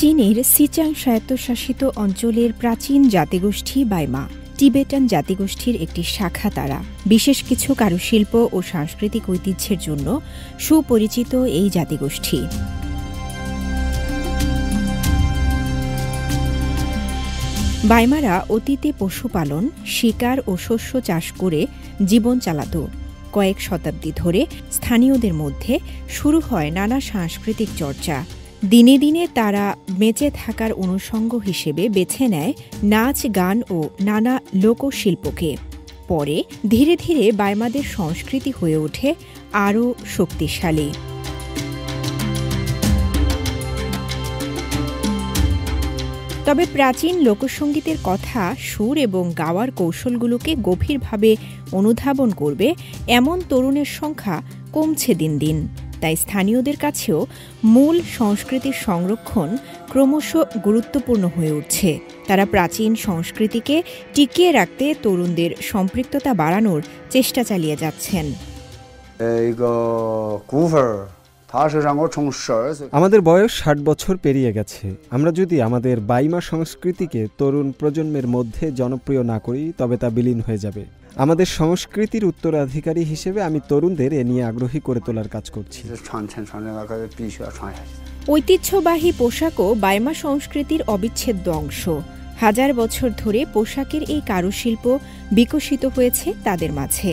চীনের সিচাং স্বায়ত্তশাসিত অঞ্চলের প্রাচীন জাতিগোষ্ঠী বাইমা টিবেটান জাতিগোষ্ঠীর একটি শাখা। তারা বিশেষ কিছু কারুশিল্প ও সাংস্কৃতিক ঐতিহ্যের জন্য সুপরিচিত এই জাতিগোষ্ঠী। বাইমারা অতীতে পশুপালন, শিকার ও শস্য চাষ করে জীবন চালাত। কয়েক শতাব্দী ধরে স্থানীয়দের মধ্যে শুরু হয় নানা সাংস্কৃতিক চর্চা। দিনে দিনে তারা বেঁচে থাকার অনুষঙ্গ হিসেবে বেছে নেয় নাচ, গান ও নানা লোকশিল্পকে। পরে ধীরে ধীরে বাইমাদের সংস্কৃতি হয়ে ওঠে আরও শক্তিশালী। তবে প্রাচীন লোকসঙ্গীতের কথা, সুর এবং গাওয়ার কৌশলগুলোকে গভীরভাবে অনুধাবন করবে এমন তরুণের সংখ্যা কমছে দিন দিন। তাই স্থানীয়দের কাছেও মূল সংস্কৃতির সংরক্ষণ ক্রমশ গুরুত্বপূর্ণ হয়ে উঠছে। তারা প্রাচীন সংস্কৃতিকে টিকিয়ে রাখতে তরুণদের সম্পৃক্ততা বাড়ানোর চেষ্টা চালিয়ে যাচ্ছেন। আমাদের বয়স ৬০ বছর পেরিয়ে গেছে। আমরা যদি আমাদের বাইমা সংস্কৃতিকে তরুণ প্রজন্মের মধ্যে জনপ্রিয় না করি, তবে তা বিলীন হয়ে যাবে। আমাদের সংস্কৃতির উত্তরাধিকারী হিসেবে আমি তরুণদের এ নিয়ে আগ্রহী করে তোলার কাজ করছি। ঐতিহ্যবাহী পোশাকও বাইমা সংস্কৃতির অবিচ্ছেদ্য অংশ। হাজার বছর ধরে পোশাকের এই কারুশিল্প বিকশিত হয়েছে তাদের মাঝে।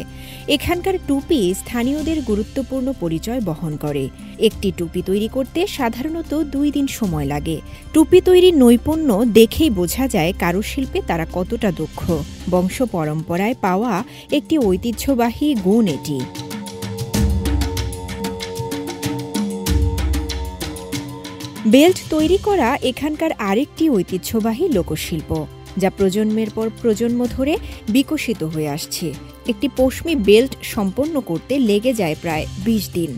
এখানকার টুপি স্থানীয়দের গুরুত্বপূর্ণ পরিচয় বহন করে। একটি টুপি তৈরি করতে সাধারণত ২ দিন সময় লাগে। টুপি তৈরির নৈপুণ্য দেখেই বোঝা যায় কারুশিল্পে তারা কতটা দক্ষ। বংশ পরম্পরায় পাওয়া একটি ঐতিহ্যবাহী গুণ এটি। বেল্ট তৈরি করা এখানকার আরেকটি ঐতিহ্যবাহী লোকশিল্প, যা প্রজন্মের পর প্রজন্ম ধরে বিকশিত হয়ে আসছে। একটি পশমি বেল্ট সম্পন্ন করতে লেগে যায় প্রায় ২০ দিন।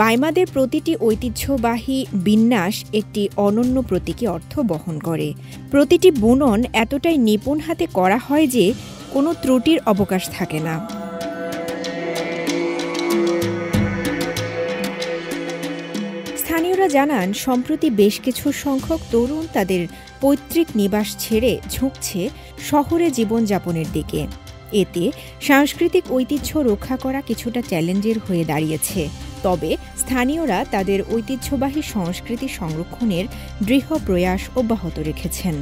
বাইমাদের প্রতিটি ঐতিহ্যবাহী বিন্যাস একটি অনন্য প্রতীকী অর্থ বহন করে। প্রতিটি বুনন এতটাই নিপুণ হাতে করা হয় যে কোনো ত্রুটির অবকাশ থাকে না। স্থানীয়রা জানান, সম্প্রতি বেশ কিছু সংখ্যক তরুণ তাদের পৈতৃক নিবাস ছেড়ে ঝুঁকছে শহরে জীবনযাপনের দিকে। এতে সাংস্কৃতিক ঐতিহ্য রক্ষা করা কিছুটা চ্যালেঞ্জের হয়ে দাঁড়িয়েছে। তবে স্থানীয়রা তাদের ঐতিহ্যবাহী সংস্কৃতি সংরক্ষণের দৃঢ় প্রয়াস অব্যাহত রেখেছেন।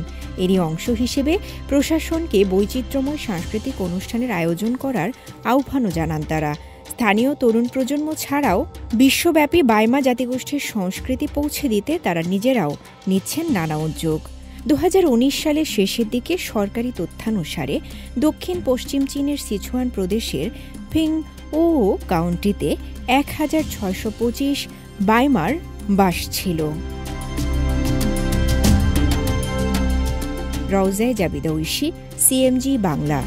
এরই অংশ হিসেবে প্রশাসনকে বৈচিত্র্যময় সাংস্কৃতিক অনুষ্ঠানের আয়োজন করার আহ্বানও জানান তারা। স্থানীয় তরুণ প্রজন্ম ছাড়াও বিশ্বব্যাপী বাইমা জাতিগোষ্ঠীর সংস্কৃতি পৌঁছে দিতে তারা নিজেরাও নিচ্ছেন নানা উদ্যোগ। ২০১৯ সালের শেষের দিকে সরকারি তথ্যানুসারে দক্ষিণ পশ্চিম চীনের সিচুয়ান প্রদেশের ফিংও কাউন্টিতে ১৬২৫ বাইমার বাস ছিল। রওজায়ে জাবিদা ঐশী, সিএমজি বাংলা।